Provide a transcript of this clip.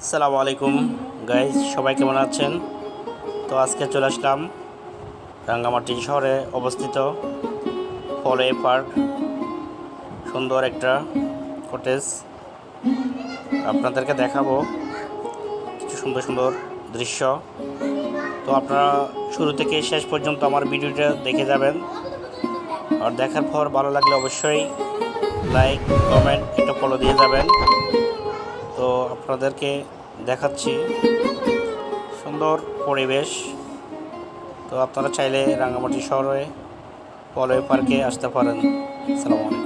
আসসালামু আলাইকুম গাইজ, সবাই কেমন আছেন? তো আজকে চলে আসলাম রাঙ্গামাটি শহরে অবস্থিত পলয় পার্ক। সুন্দর একটা কটেজ আপনাদেরকে দেখাবো, কিছু সুন্দর সুন্দর দৃশ্য। তো আপনারা শুরু থেকে শেষ পর্যন্ত আমার ভিডিওটা দেখে যাবেন, আর দেখার পর ভালো লাগলে অবশ্যই লাইক কমেন্ট একটা ফলো দিয়ে যাবেন। তো আপনাদেরকে দেখাচ্ছি সুন্দর পরিবেশ। তো আপনারা চাইলে রাঙ্গামাটি শহরে পলয় পার্কে আসতে পারেন। আসসালামু আলাইকুম।